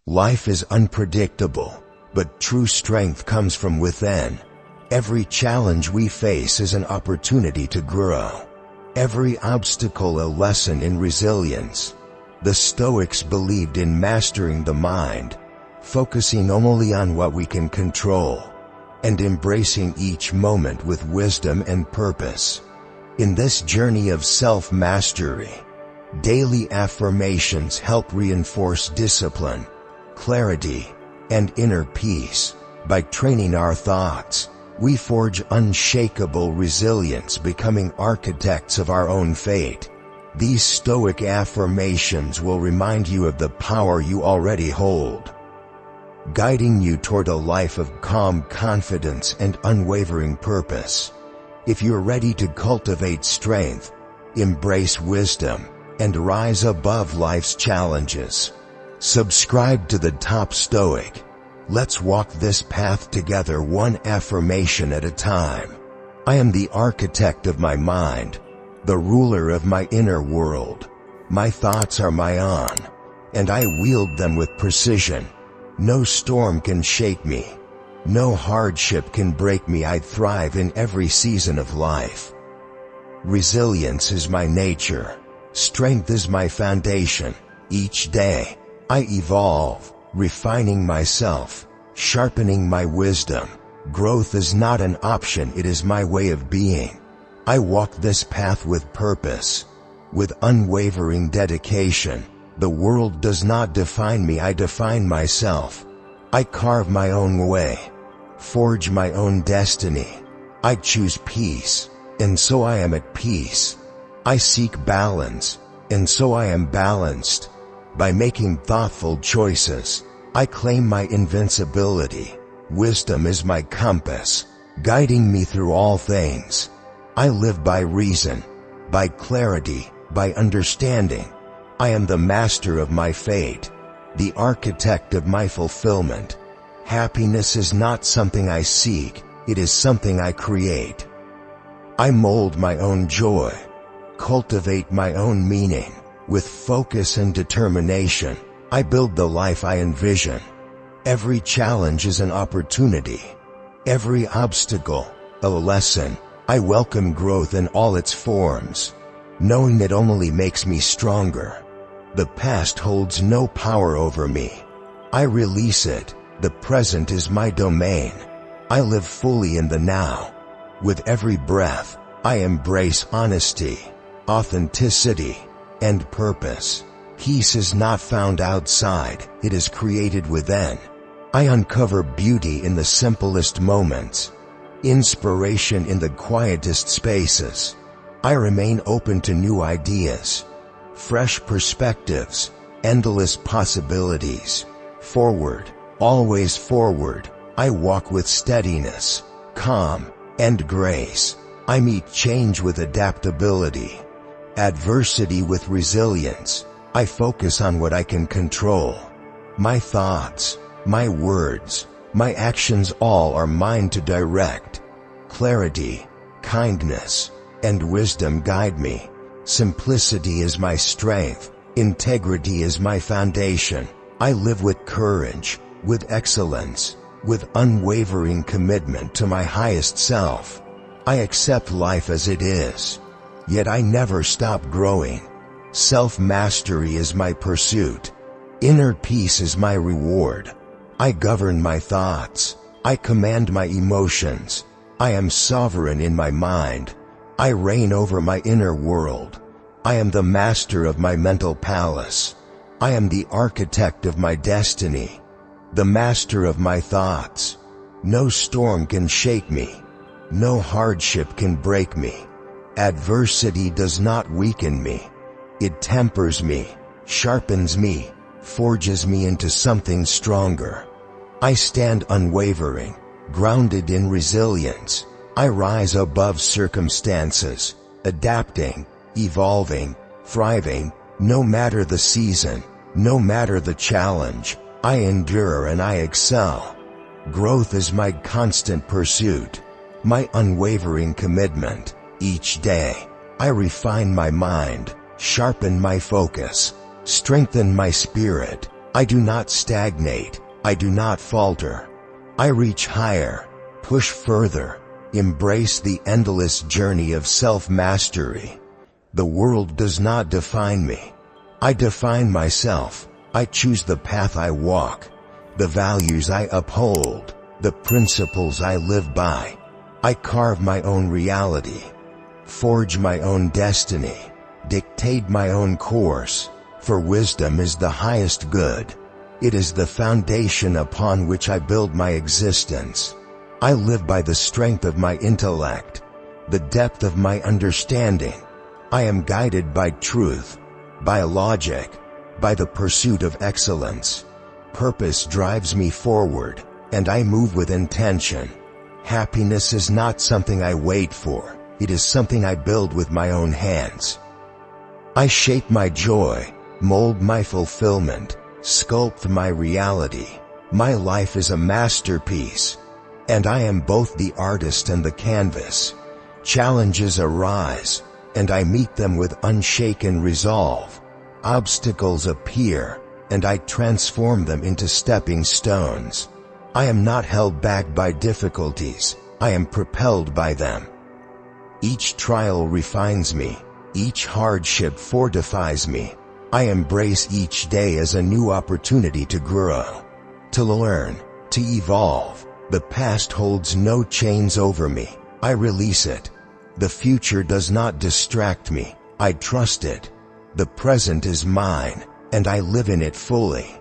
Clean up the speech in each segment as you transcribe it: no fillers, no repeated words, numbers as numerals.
Life is unpredictable, but true strength comes from within. Every challenge we face is an opportunity to grow. Every obstacle a lesson in resilience. The Stoics believed in mastering the mind, focusing only on what we can control, and embracing each moment with wisdom and purpose. In this journey of self-mastery, daily affirmations help reinforce discipline, clarity, and inner peace. By training our thoughts, we forge unshakable resilience, becoming architects of our own fate. These Stoic affirmations will remind you of the power you already hold, guiding you toward a life of calm confidence and unwavering purpose. If you're ready to cultivate strength, embrace wisdom, and rise above life's challenges, subscribe to the Top Stoic. Let's walk this path together, one affirmation at a time. I am the architect of my mind, the ruler of my inner world. My thoughts are my own, and I wield them with precision. No storm can shake me. No hardship can break me. I thrive in every season of life. Resilience is my nature. Strength is my foundation. Each day, I evolve, refining myself, sharpening my wisdom. Growth is not an option, it is my way of being. I walk this path with purpose, with unwavering dedication. The world does not define me, I define myself. I carve my own way, forge my own destiny. I choose peace, and so I am at peace. I seek balance, and so I am balanced. By making thoughtful choices, I claim my invincibility. Wisdom is my compass, guiding me through all things. I live by reason, by clarity, by understanding. I am the master of my fate, the architect of my fulfillment. Happiness is not something I seek, it is something I create. I mold my own joy, cultivate my own meaning. With focus and determination, I build the life I envision. Every challenge is an opportunity. Every obstacle, a lesson. I welcome growth in all its forms, knowing it only makes me stronger. The past holds no power over me. I release it. The present is my domain. I live fully in the now. With every breath, I embrace honesty, authenticity, and purpose. Peace is not found outside, it is created within. I uncover beauty in the simplest moments, inspiration in the quietest spaces. I remain open to new ideas, fresh perspectives, endless possibilities. Forward, always forward. I walk with steadiness, calm, and grace. I meet change with adaptability, adversity with resilience. I focus on what I can control. My thoughts, my words, my actions, all are mine to direct. Clarity, kindness, and wisdom guide me. Simplicity is my strength. Integrity is my foundation. I live with courage, with excellence, with unwavering commitment to my highest self. I accept life as it is, yet I never stop growing. Self-mastery is my pursuit. Inner peace is my reward. I govern my thoughts. I command my emotions. I am sovereign in my mind. I reign over my inner world. I am the master of my mental palace. I am the architect of my destiny, the master of my thoughts. No storm can shake me. No hardship can break me. Adversity does not weaken me. It tempers me, sharpens me, forges me into something stronger. I stand unwavering, grounded in resilience. I rise above circumstances, adapting, evolving, thriving. No matter the season, no matter the challenge, I endure and I excel. Growth is my constant pursuit, my unwavering commitment. Each day, I refine my mind, sharpen my focus, strengthen my spirit. I do not stagnate. I do not falter. I reach higher, push further, embrace the endless journey of self-mastery. The world does not define me. I define myself. I choose the path I walk, the values I uphold, the principles I live by. I carve my own reality, forge my own destiny, dictate my own course, for wisdom is the highest good. It is the foundation upon which I build my existence. I live by the strength of my intellect, the depth of my understanding. I am guided by truth, by logic, by the pursuit of excellence. Purpose drives me forward, and I move with intention. Happiness is not something I wait for, it is something I build with my own hands. I shape my joy, mold my fulfillment, sculpt my reality. My life is a masterpiece, and I am both the artist and the canvas. Challenges arise, and I meet them with unshaken resolve. Obstacles appear, and I transform them into stepping stones. I am not held back by difficulties, I am propelled by them. Each trial refines me, each hardship fortifies me. I embrace each day as a new opportunity to grow, to learn, to evolve. The past holds no chains over me. I release it. The future does not distract me. I trust it. The present is mine, and I live in it fully.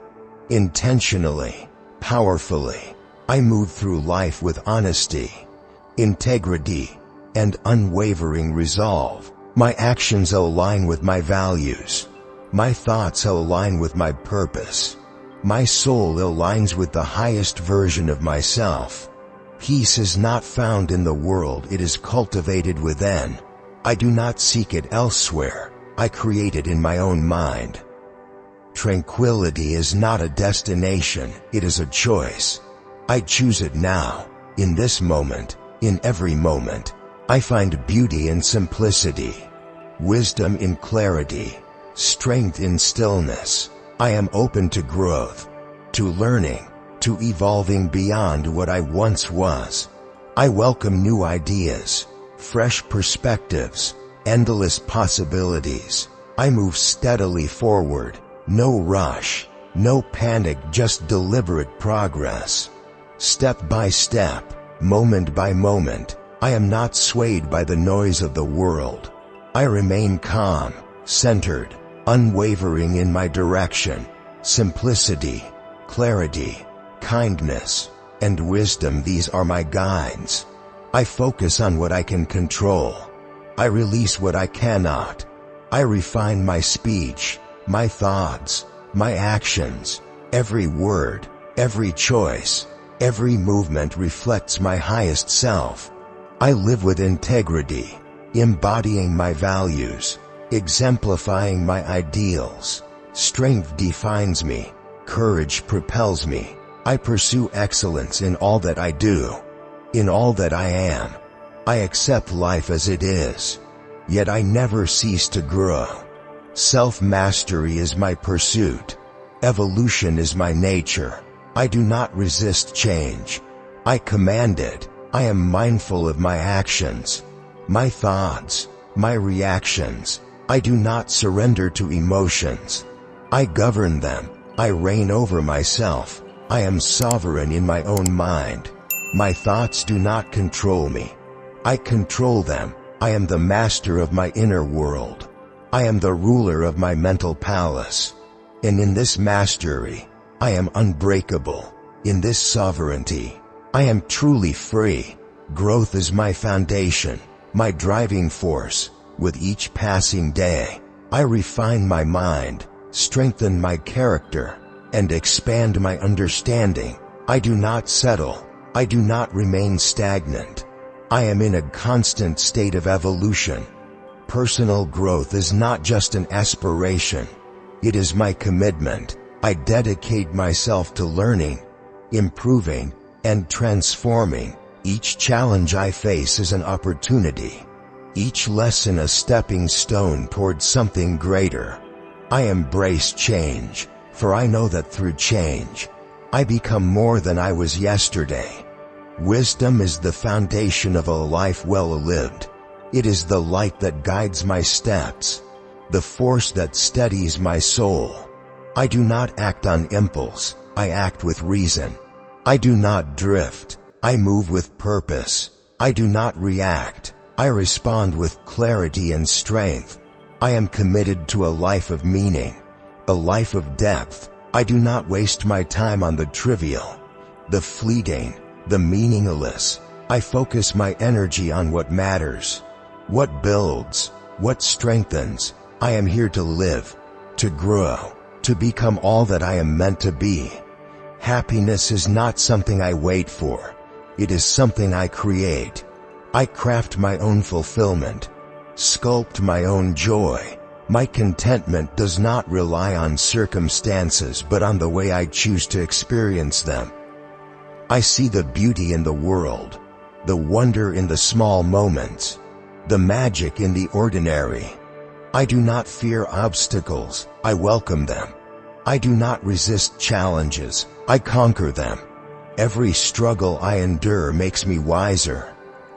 Intentionally, powerfully, I move through life with honesty, integrity, and unwavering resolve. My actions align with my values. My thoughts align with my purpose. My soul aligns with the highest version of myself. Peace is not found in the world, it is cultivated within. I do not seek it elsewhere, I create it in my own mind. Tranquility is not a destination, it is a choice. I choose it now, in this moment, in every moment. I find beauty in simplicity, wisdom in clarity, strength in stillness. I am open to growth, to learning, to evolving beyond what I once was. I welcome new ideas, fresh perspectives, endless possibilities. I move steadily forward, no rush, no panic, just deliberate progress. Step by step, moment by moment, I am not swayed by the noise of the world. I remain calm, centered, unwavering in my direction. Simplicity, clarity, kindness, and wisdom, these are my guides. I focus on what I can control. I release what I cannot. I refine my speech, my thoughts, my actions. Every word, every choice, every movement reflects my highest self. I live with integrity, embodying my values, exemplifying my ideals. Strength defines me, courage propels me. I pursue excellence in all that I do, in all that I am. I accept life as it is, yet I never cease to grow. Self-mastery is my pursuit. Evolution is my nature. I do not resist change. I command it. I am mindful of my actions, my thoughts, my reactions. I do not surrender to emotions. I govern them. I reign over myself. I am sovereign in my own mind. My thoughts do not control me. I control them. I am the master of my inner world. I am the ruler of my mental palace. And in this mastery, I am unbreakable. In this sovereignty, I am truly free. Growth is my foundation, my driving force. With each passing day, I refine my mind, strengthen my character, and expand my understanding. I do not settle. I do not remain stagnant. I am in a constant state of evolution. Personal growth is not just an aspiration. It is my commitment. I dedicate myself to learning, improving, and transforming. Each challenge I face is an opportunity. Each lesson a stepping stone towards something greater. I embrace change, for I know that through change, I become more than I was yesterday. Wisdom is the foundation of a life well lived. It is the light that guides my steps, the force that steadies my soul. I do not act on impulse, I act with reason. I do not drift, I move with purpose. I do not react, I respond with clarity and strength. I am committed to a life of meaning, a life of depth. I do not waste my time on the trivial, the fleeting, the meaningless. I focus my energy on what matters, what builds, what strengthens. I am here to live, to grow, to become all that I am meant to be. Happiness is not something I wait for. It is something I create. I craft my own fulfillment, sculpt my own joy. My contentment does not rely on circumstances but on the way I choose to experience them. I see the beauty in the world, the wonder in the small moments, the magic in the ordinary. I do not fear obstacles, I welcome them. I do not resist challenges, I conquer them. Every struggle I endure makes me wiser.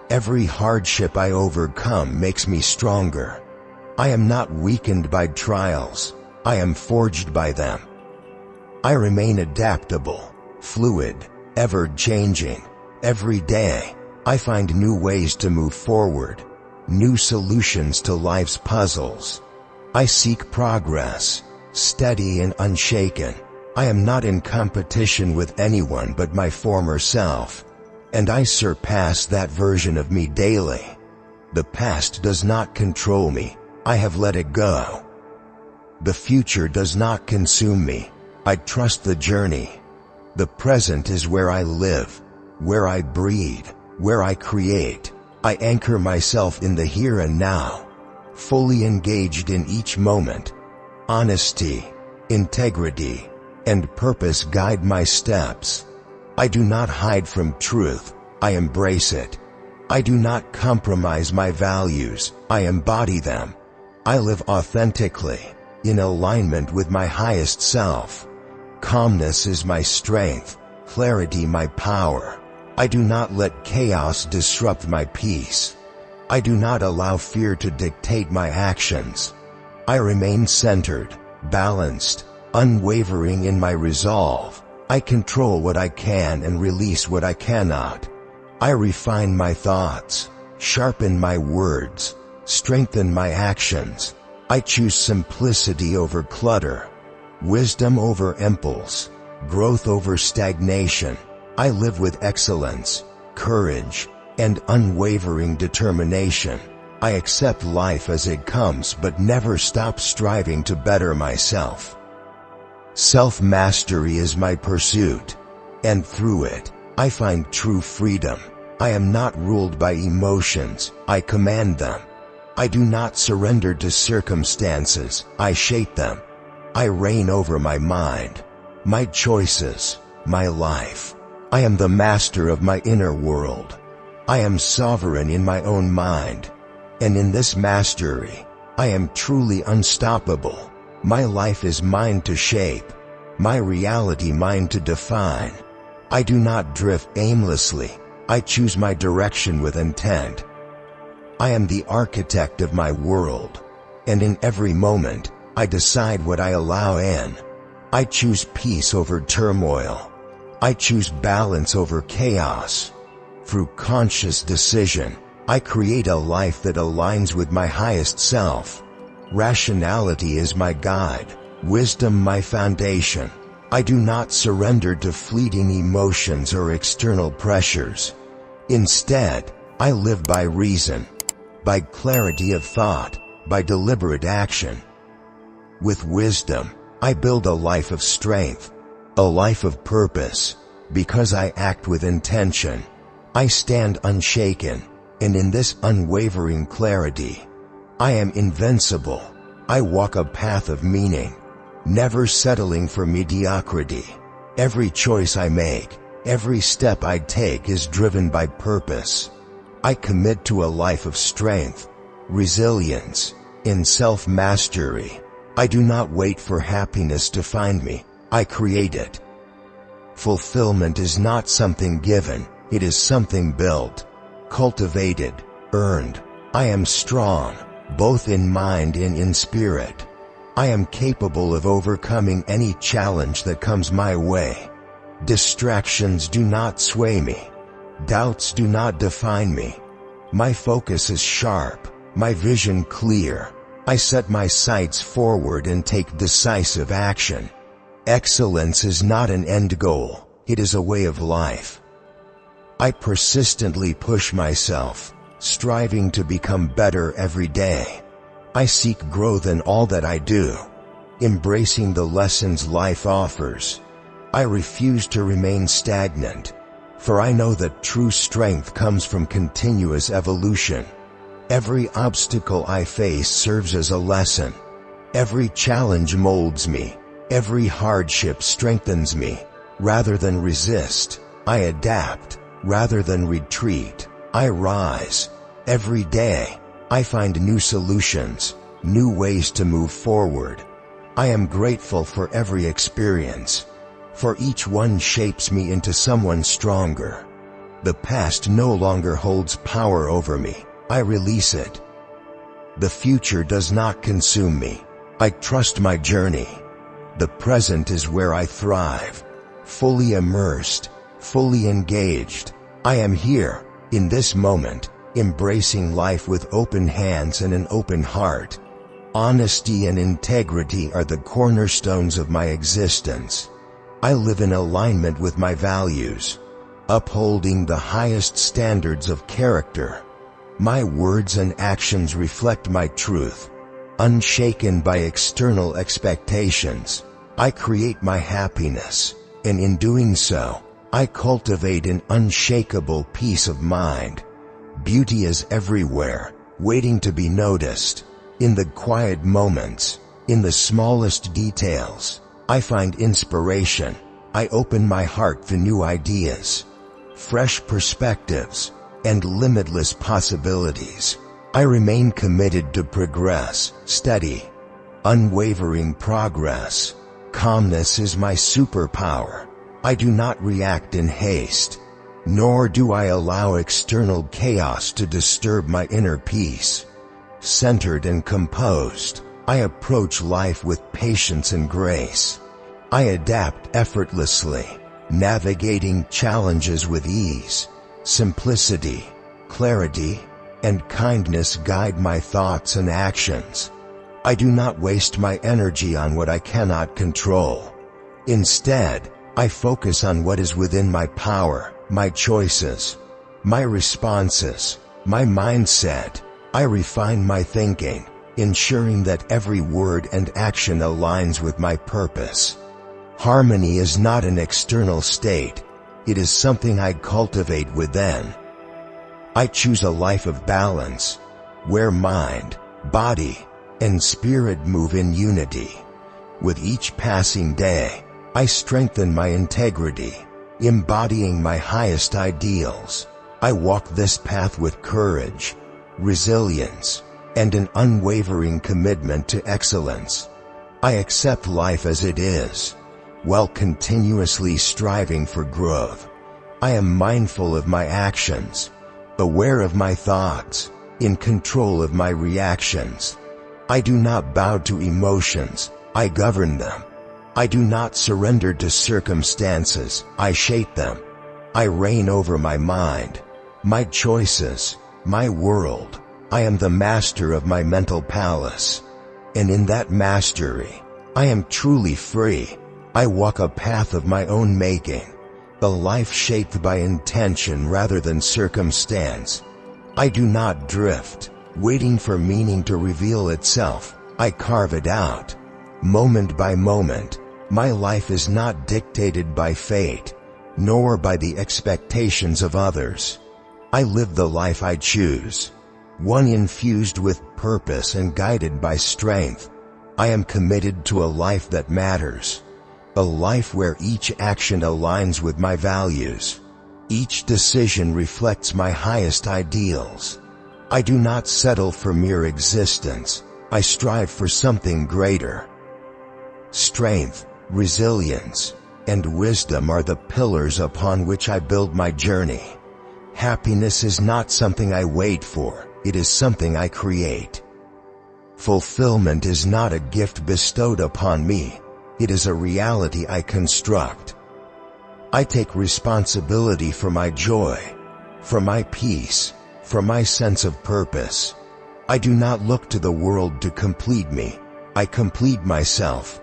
Every hardship I overcome makes me stronger. I am not weakened by trials, I am forged by them. I remain adaptable, fluid, ever-changing. Every day, I find new ways to move forward, new solutions to life's puzzles. I seek progress, steady and unshaken. I am not in competition with anyone but my former self, and I surpass that version of me daily. The past does not control me, I have let it go. The future does not consume me, I trust the journey. The present is where I live, where I breathe, where I create. I anchor myself in the here and now, fully engaged in each moment. Honesty, integrity, and purpose guide my steps. I do not hide from truth, I embrace it. I do not compromise my values, I embody them. I live authentically, in alignment with my highest self. Calmness is my strength, clarity my power. I do not let chaos disrupt my peace. I do not allow fear to dictate my actions. I remain centered, balanced, unwavering in my resolve. I control what I can and release what I cannot. I refine my thoughts, sharpen my words, strengthen my actions. I choose simplicity over clutter, wisdom over impulse, growth over stagnation. I live with excellence, courage, and unwavering determination. I accept life as it comes but never stop striving to better myself. Self-mastery is my pursuit, and through it, I find true freedom. I am not ruled by emotions, I command them. I do not surrender to circumstances, I shape them. I reign over my mind, my choices, my life. I am the master of my inner world. I am sovereign in my own mind, and in this mastery, I am truly unstoppable. My life is mine to shape, my reality mine to define. I do not drift aimlessly, I choose my direction with intent. I am the architect of my world, and in every moment, I decide what I allow in. I choose peace over turmoil. I choose balance over chaos. Through conscious decision, I create a life that aligns with my highest self. Rationality is my guide, wisdom my foundation. I do not surrender to fleeting emotions or external pressures. Instead, I live by reason, by clarity of thought, by deliberate action. With wisdom, I build a life of strength, a life of purpose. Because I act with intention, I stand unshaken, and in this unwavering clarity, I am invincible. I walk a path of meaning, never settling for mediocrity. Every choice I make, every step I take is driven by purpose. I commit to a life of strength, resilience, and self-mastery. I do not wait for happiness to find me, I create it. Fulfillment is not something given, it is something built, cultivated, earned. I am strong, both in mind and in spirit. I am capable of overcoming any challenge that comes my way. Distractions do not sway me. Doubts do not define me. My focus is sharp, my vision clear. I set my sights forward and take decisive action. Excellence is not an end goal, it is a way of life. I persistently push myself, striving to become better every day. I seek growth in all that I do, embracing the lessons life offers. I refuse to remain stagnant, for I know that true strength comes from continuous evolution. Every obstacle I face serves as a lesson. Every challenge molds me. Every hardship strengthens me. Rather than resist, I adapt. Rather than retreat, I rise. Every day, I find new solutions, new ways to move forward. I am grateful for every experience, for each one shapes me into someone stronger. The past no longer holds power over me. I release it. The future does not consume me. I trust my journey. The present is where I thrive. Fully immersed, fully engaged. I am here, in this moment, embracing life with open hands and an open heart. Honesty and integrity are the cornerstones of my existence. I live in alignment with my values, upholding the highest standards of character. My words and actions reflect my truth. Unshaken by external expectations, I create my happiness, and in doing so, I cultivate an unshakable peace of mind. Beauty is everywhere, waiting to be noticed. In the quiet moments, in the smallest details, I find inspiration. I open my heart to new ideas, fresh perspectives, and limitless possibilities. I remain committed to progress, steady, unwavering progress. Calmness is my superpower. I do not react in haste, nor do I allow external chaos to disturb my inner peace. Centered and composed, I approach life with patience and grace. I adapt effortlessly, navigating challenges with ease. Simplicity, clarity, and kindness guide my thoughts and actions. I do not waste my energy on what I cannot control. Instead, I focus on what is within my power, my choices, my responses, my mindset. I refine my thinking, ensuring that every word and action aligns with my purpose. Harmony is not an external state. It is something I cultivate within. I choose a life of balance, where mind, body, and spirit move in unity. With each passing day, I strengthen my integrity, embodying my highest ideals. I walk this path with courage, resilience, and an unwavering commitment to excellence. I accept life as it is, while continuously striving for growth. I am mindful of my actions, aware of my thoughts, in control of my reactions. I do not bow to emotions, I govern them. I do not surrender to circumstances, I shape them. I reign over my mind, my choices, my world. I am the master of my mental palace. And in that mastery, I am truly free. I walk a path of my own making, a life shaped by intention rather than circumstance. I do not drift, waiting for meaning to reveal itself. I carve it out, moment by moment. My life is not dictated by fate, nor by the expectations of others. I live the life I choose, one infused with purpose and guided by strength. I am committed to a life that matters, a life where each action aligns with my values. Each decision reflects my highest ideals. I do not settle for mere existence. I strive for something greater. Strength, resilience, and wisdom are the pillars upon which I build my journey. Happiness is not something I wait for, it is something I create. Fulfillment is not a gift bestowed upon me, it is a reality I construct. I take responsibility for my joy, for my peace, for my sense of purpose. I do not look to the world to complete me, I complete myself.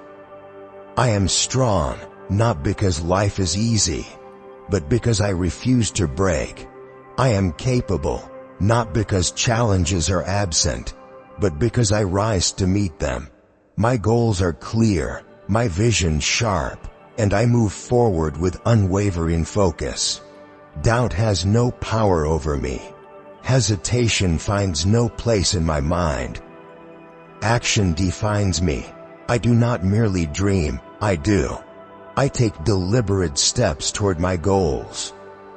I am strong, not because life is easy, but because I refuse to break. I am capable, not because challenges are absent, but because I rise to meet them. My goals are clear, my vision sharp, and I move forward with unwavering focus. Doubt has no power over me. Hesitation finds no place in my mind. Action defines me. I do not merely dream, I do. I take deliberate steps toward my goals,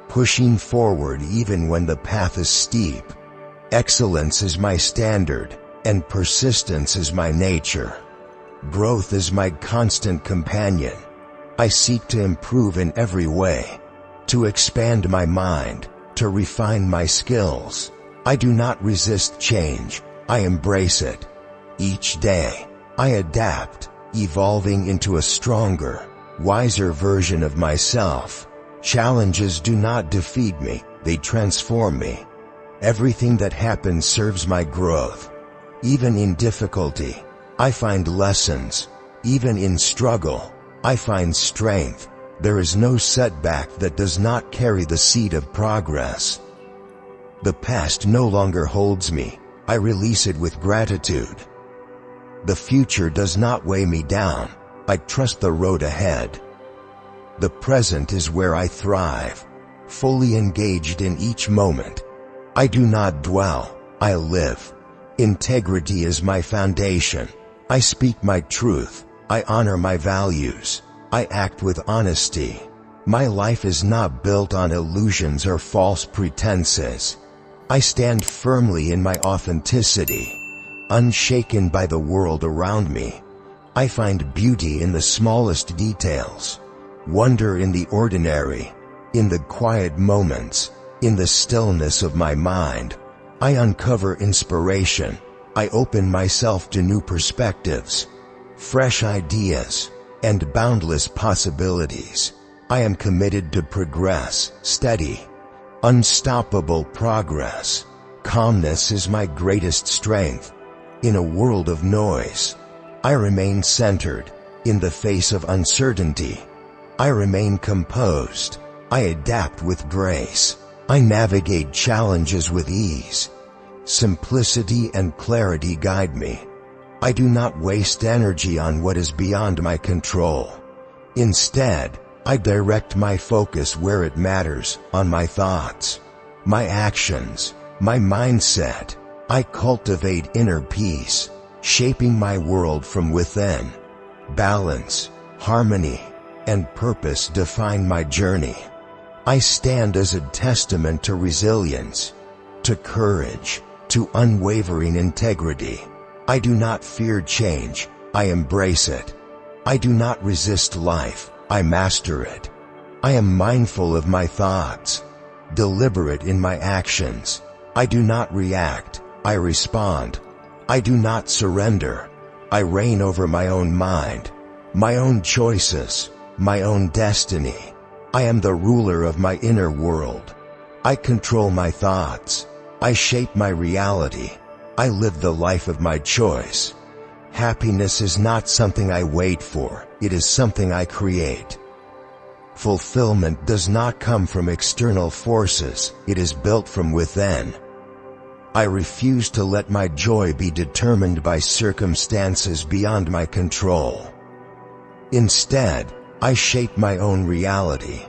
pushing forward even when the path is steep. Excellence is my standard, and persistence is my nature. Growth is my constant companion. I seek to improve in every way, to expand my mind, to refine my skills. I do not resist change, I embrace it. Each day, I adapt, evolving into a stronger, wiser version of myself. Challenges do not defeat me, they transform me. Everything that happens serves my growth. Even in difficulty, I find lessons. Even in struggle, I find strength. There is no setback that does not carry the seed of progress. The past no longer holds me. I release it with gratitude. The future does not weigh me down. I trust the road ahead. The present is where I thrive, fully engaged in each moment. I do not dwell, I live. Integrity is my foundation. I speak my truth. I honor my values. I act with honesty. My life is not built on illusions or false pretenses. I stand firmly in my authenticity, unshaken by the world around me. I find beauty in the smallest details, wonder in the ordinary, in the quiet moments, in the stillness of my mind. I uncover inspiration. I open myself to new perspectives, fresh ideas, and boundless possibilities. I am committed to progress, steady, unstoppable progress. Calmness is my greatest strength. In a world of noise, I remain centered. In the face of uncertainty, I remain composed. I adapt with grace. I navigate challenges with ease. Simplicity and clarity guide me. I do not waste energy on what is beyond my control. Instead, I direct my focus where it matters, on my thoughts, my actions, my mindset. I cultivate inner peace, shaping my world from within. Balance, harmony, and purpose define my journey. I stand as a testament to resilience, to courage, to unwavering integrity. I do not fear change, I embrace it. I do not resist life, I master it. I am mindful of my thoughts, deliberate in my actions. I do not react, I respond. I do not surrender. I reign over my own mind, my own choices, my own destiny. I am the ruler of my inner world. I control my thoughts. I shape my reality. I live the life of my choice. Happiness is not something I wait for, it is something I create. Fulfillment does not come from external forces, it is built from within. I refuse to let my joy be determined by circumstances beyond my control. Instead, I shape my own reality,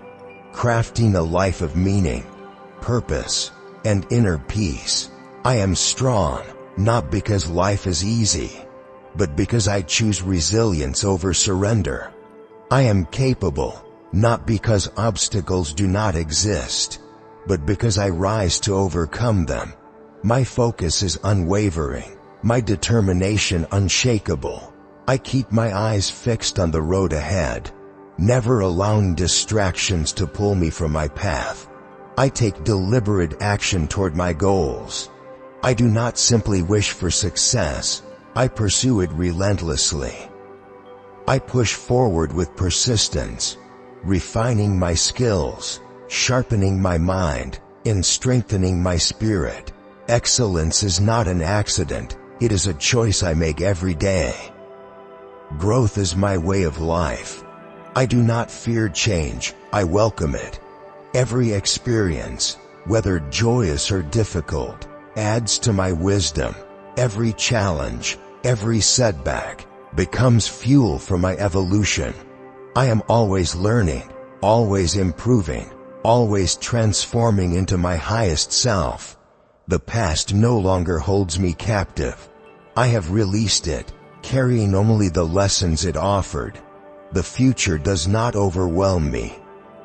crafting a life of meaning, purpose, and inner peace. I am strong, not because life is easy, but because I choose resilience over surrender. I am capable, not because obstacles do not exist, but because I rise to overcome them. My focus is unwavering, my determination unshakable. I keep my eyes fixed on the road ahead, never allowing distractions to pull me from my path. I take deliberate action toward my goals. I do not simply wish for success, I pursue it relentlessly. I push forward with persistence, refining my skills, sharpening my mind, and strengthening my spirit. Excellence is not an accident, it is a choice I make every day. Growth is my way of life. I do not fear change, I welcome it. Every experience, whether joyous or difficult, adds to my wisdom. Every challenge, every setback, becomes fuel for my evolution. I am always learning, always improving, always transforming into my highest self. The past no longer holds me captive. I have released it, carrying only the lessons it offered. The future does not overwhelm me.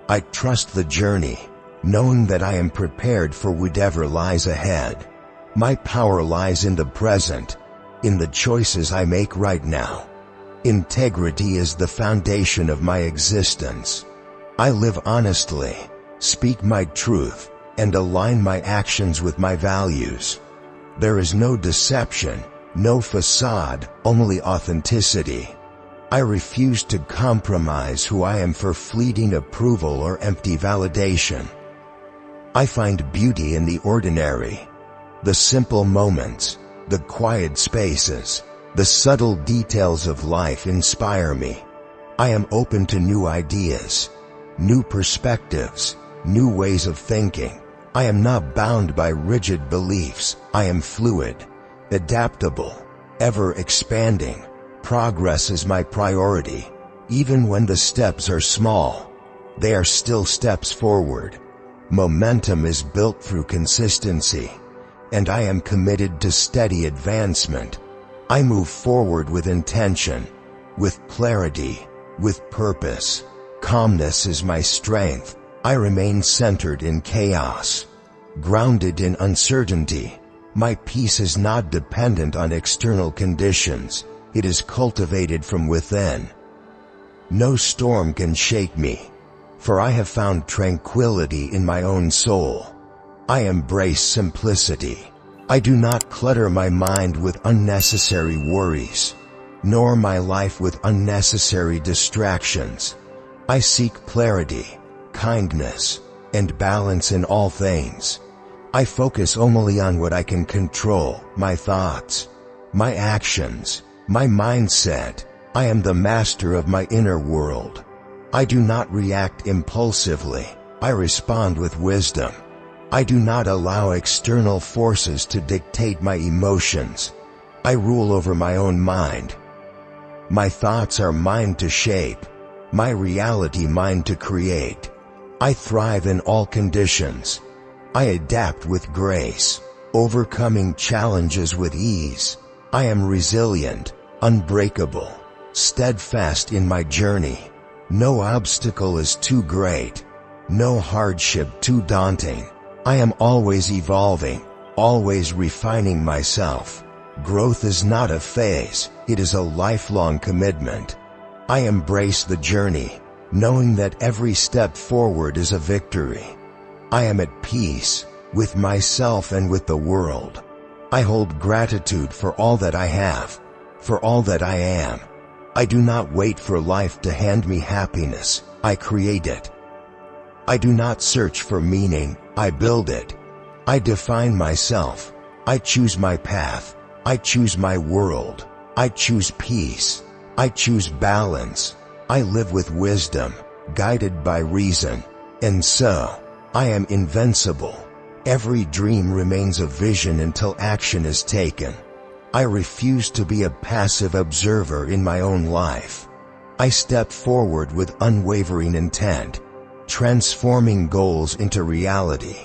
I trust the journey, knowing that I am prepared for whatever lies ahead. My power lies in the present, in the choices I make right now. Integrity is the foundation of my existence. I live honestly, speak my truth, and align my actions with my values. There is no deception, no facade, only authenticity. I refuse to compromise who I am for fleeting approval or empty validation. I find beauty in the ordinary. The simple moments, the quiet spaces, the subtle details of life inspire me. I am open to new ideas, new perspectives, new ways of thinking. I am not bound by rigid beliefs. I am fluid, adaptable, ever expanding. Progress is my priority. Even when the steps are small, they are still steps forward. Momentum is built through consistency, and I am committed to steady advancement. I move forward with intention, with clarity, with purpose. Calmness is my strength. I remain centered in chaos, grounded in uncertainty. My peace is not dependent on external conditions. It is cultivated from within. No storm can shake me, for I have found tranquility in my own soul. I embrace simplicity. I do not clutter my mind with unnecessary worries, nor my life with unnecessary distractions. I seek clarity, kindness, and balance in all things. I focus only on what I can control, my thoughts, my actions, my mindset. I am the master of my inner world. I do not react impulsively. I respond with wisdom. I do not allow external forces to dictate my emotions. I rule over my own mind. My thoughts are mine to shape, my reality mine to create. I thrive in all conditions. I adapt with grace, overcoming challenges with ease. I am resilient, unbreakable, steadfast in my journey. No obstacle is too great, no hardship too daunting. I am always evolving, always refining myself. Growth is not a phase, it is a lifelong commitment. I embrace the journey, knowing that every step forward is a victory. I am at peace, with myself and with the world. I hold gratitude for all that I have, for all that I am. I do not wait for life to hand me happiness, I create it. I do not search for meaning, I build it. I define myself. I choose my path. I choose my world. I choose peace. I choose balance. I live with wisdom, guided by reason. And so, I am invincible. Every dream remains a vision until action is taken. I refuse to be a passive observer in my own life. I step forward with unwavering intent, transforming goals into reality.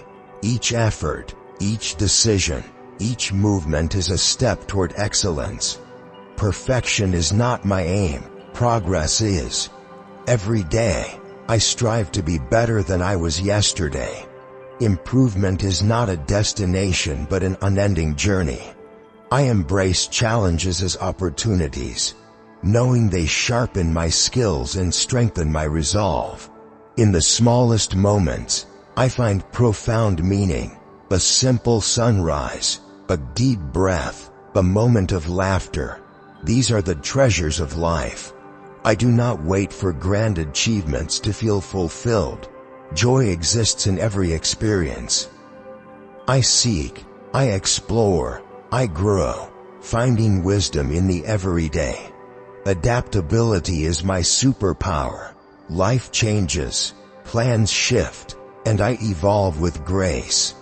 Each effort, each decision, each movement is a step toward excellence. Perfection is not my aim, progress is. Every day, I strive to be better than I was yesterday. Improvement is not a destination but an unending journey. I embrace challenges as opportunities, knowing they sharpen my skills and strengthen my resolve. In the smallest moments, I find profound meaning: a simple sunrise, a deep breath, a moment of laughter. These are the treasures of life. I do not wait for grand achievements to feel fulfilled. Joy exists in every experience. I seek, I explore, I grow, finding wisdom in the everyday. Adaptability is my superpower. Life changes, plans shift, and I evolve with grace.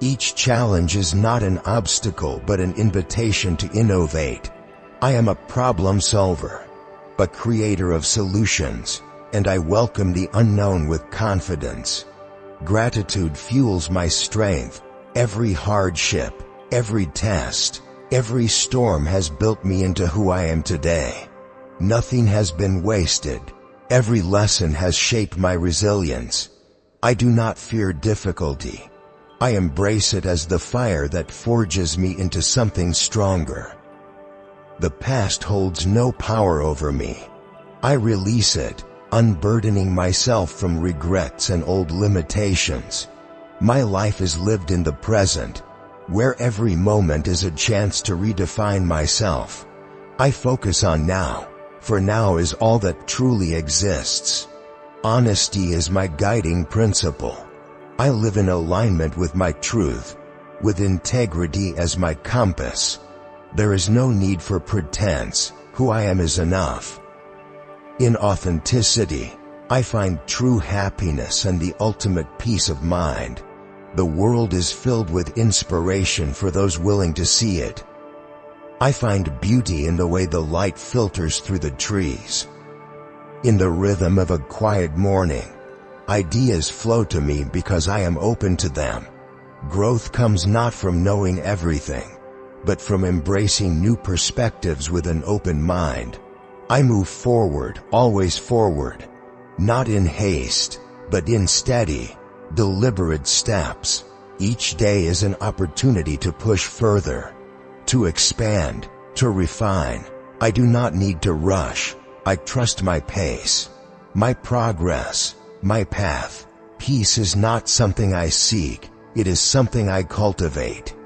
Each challenge is not an obstacle but an invitation to innovate. I am a problem solver, a creator of solutions, and I welcome the unknown with confidence. Gratitude fuels my strength. Every hardship, every test, every storm has built me into who I am today. Nothing has been wasted. Every lesson has shaped my resilience. I do not fear difficulty. I embrace it as the fire that forges me into something stronger. The past holds no power over me. I release it, unburdening myself from regrets and old limitations. My life is lived in the present, where every moment is a chance to redefine myself. I focus on now, for now is all that truly exists. Honesty is my guiding principle. I live in alignment with my truth, with integrity as my compass. There is no need for pretense. Who I am is enough. In authenticity, I find true happiness and the ultimate peace of mind. The world is filled with inspiration for those willing to see it. I find beauty in the way the light filters through the trees. In the rhythm of a quiet morning, ideas flow to me because I am open to them. Growth comes not from knowing everything, but from embracing new perspectives with an open mind. I move forward, always forward, not in haste, but in steady, deliberate steps. Each day is an opportunity to push further, to expand, to refine. I do not need to rush. I trust my pace, my progress, my path. Peace is not something I seek, it is something I cultivate.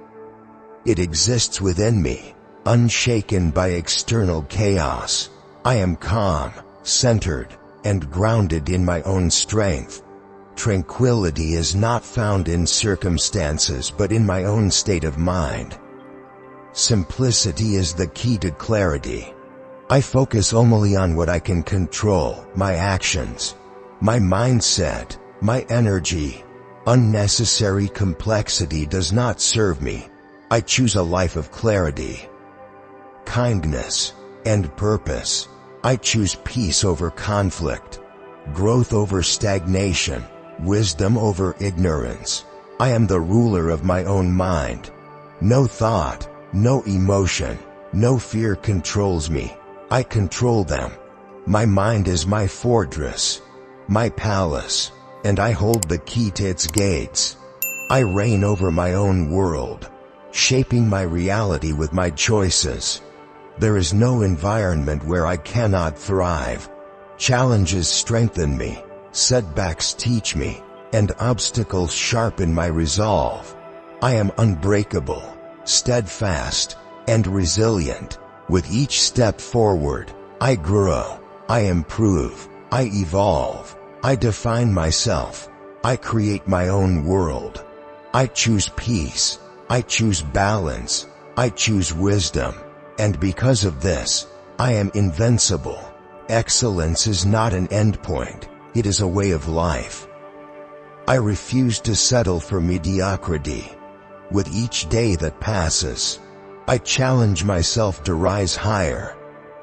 It exists within me, unshaken by external chaos. I am calm, centered, and grounded in my own strength. Tranquility is not found in circumstances but in my own state of mind. Simplicity is the key to clarity. I focus only on what I can control: my actions, my mindset, my energy. Unnecessary complexity does not serve me. I choose a life of clarity, kindness, and purpose. I choose peace over conflict, growth over stagnation, wisdom over ignorance. I am the ruler of my own mind. No thought, no emotion, no fear controls me. I control them. My mind is my fortress, my palace, and I hold the key to its gates. I reign over my own world, shaping my reality with my choices. There is no environment where I cannot thrive. Challenges strengthen me, setbacks teach me, and obstacles sharpen my resolve. I am unbreakable, steadfast, and resilient. With each step forward, I grow, I improve, I evolve, I define myself, I create my own world. I choose peace, I choose balance, I choose wisdom, and because of this, I am invincible. Excellence is not an endpoint, it is a way of life. I refuse to settle for mediocrity. With each day that passes, I challenge myself to rise higher,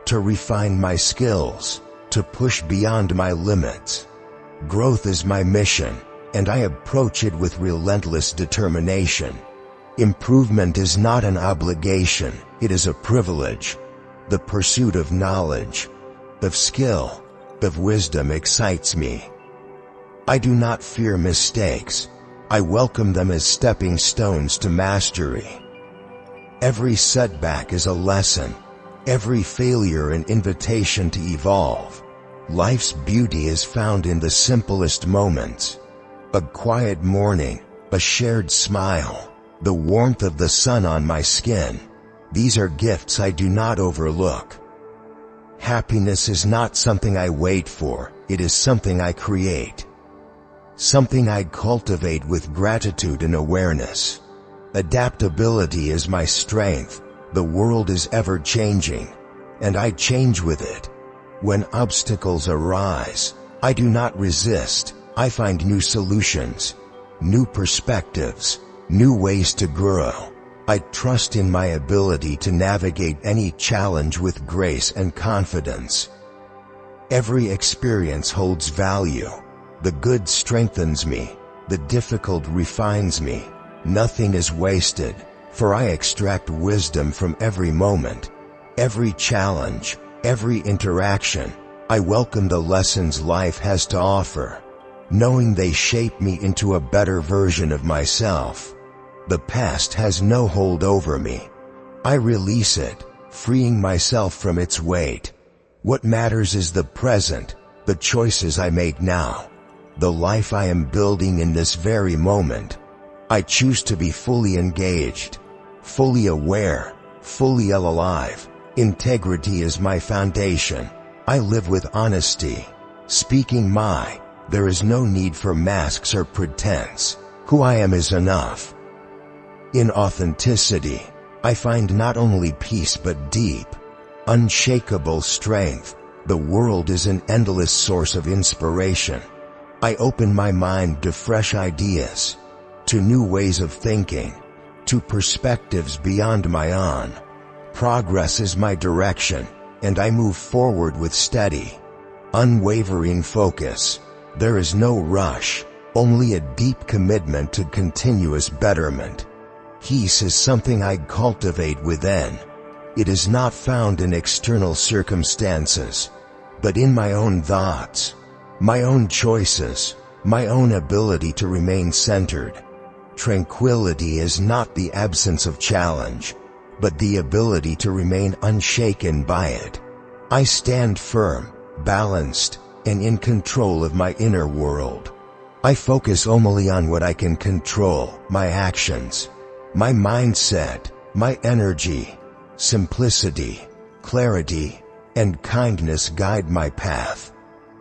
to refine my skills, to push beyond my limits. Growth is my mission, and I approach it with relentless determination. Improvement is not an obligation, it is a privilege. The pursuit of knowledge, of skill, of wisdom excites me. I do not fear mistakes. I welcome them as stepping stones to mastery. Every setback is a lesson. every failure an invitation to evolve. Life's beauty is found in the simplest moments. A quiet morning, a shared smile, the warmth of the sun on my skin. These are gifts I do not overlook. Happiness is not something I wait for, it is something I create. Something I cultivate with gratitude and awareness. Adaptability is my strength. The world is ever changing, and I change with it. When obstacles arise, I do not resist. I find new solutions, new perspectives, new ways to grow. I trust in my ability to navigate any challenge with grace and confidence. Every experience holds value. The good strengthens me, the difficult refines me. Nothing is wasted, for I extract wisdom from every moment, every challenge, every interaction. I welcome the lessons life has to offer, knowing they shape me into a better version of myself. The past has no hold over me. I release it, freeing myself from its weight. What matters is the present, the choices I make now, the life I am building in this very moment. I choose to be fully engaged, fully aware, fully alive. Integrity is my foundation. I live with honesty, speaking there is no need for masks or pretense. Who I am is enough. In authenticity, I find not only peace but deep, unshakable strength. The world is an endless source of inspiration. I open my mind to fresh ideas, to new ways of thinking, to perspectives beyond my own. Progress is my direction, and I move forward with steady, unwavering focus. There is no rush, only a deep commitment to continuous betterment. Peace is something I cultivate within. It is not found in external circumstances, but in my own thoughts, my own choices, my own ability to remain centered. Tranquility is not the absence of challenge, but the ability to remain unshaken by it. I stand firm, balanced, and in control of my inner world. I focus only on what I can control, my actions, my mindset, my energy. Simplicity, clarity, and kindness guide my path.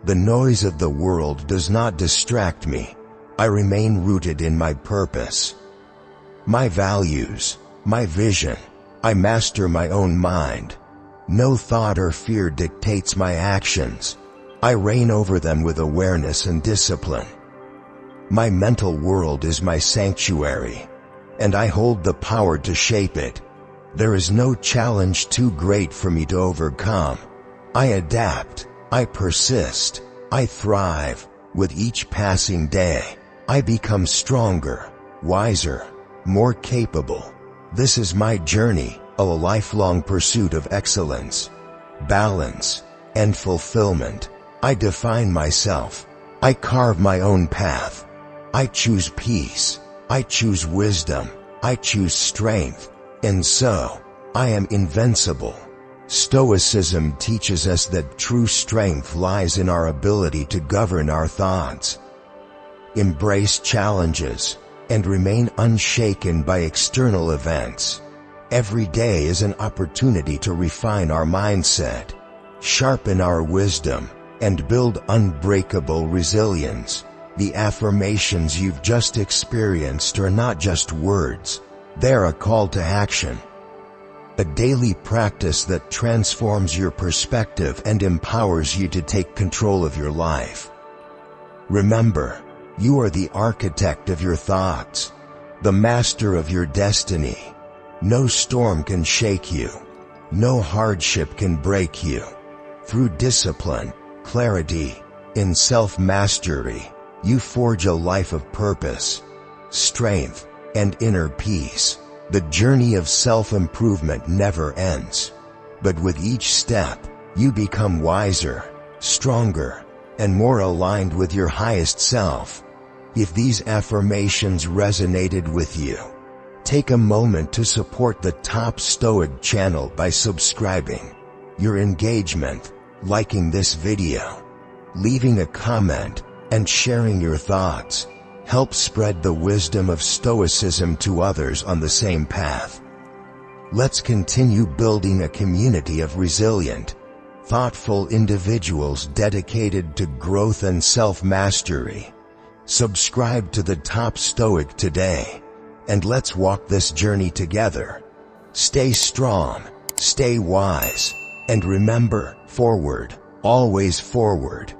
The noise of the world does not distract me. I remain rooted in my purpose, my values, my vision. I master my own mind. No thought or fear dictates my actions. I reign over them with awareness and discipline. My mental world is my sanctuary, and I hold the power to shape it. There is no challenge too great for me to overcome. I adapt, I persist, I thrive. With each passing day, I become stronger, wiser, more capable. This is my journey, a lifelong pursuit of excellence, balance, and fulfillment. I define myself. I carve my own path. I choose peace. I choose wisdom. I choose strength. And so, I am invincible. Stoicism teaches us that true strength lies in our ability to govern our thoughts, embrace challenges, and remain unshaken by external events. Every day is an opportunity to refine our mindset, sharpen our wisdom, and build unbreakable resilience. The affirmations you've just experienced are not just words. They're a call to action, a daily practice that transforms your perspective and empowers you to take control of your life. Remember, you are the architect of your thoughts, the master of your destiny. No storm can shake you. No hardship can break you. Through discipline, clarity, and self-mastery, you forge a life of purpose, strength, and inner peace. The journey of self-improvement never ends. But with each step, you become wiser, stronger, and more aligned with your highest self. If these affirmations resonated with you, take a moment to support the Top Stoic channel by subscribing. Your engagement, liking this video, leaving a comment, and sharing your thoughts helps spread the wisdom of Stoicism to others on the same path. Let's continue building a community of resilient, thoughtful individuals dedicated to growth and self-mastery. Subscribe to the Top Stoic today, and let's walk this journey together. Stay strong, stay wise, and remember, forward, always forward.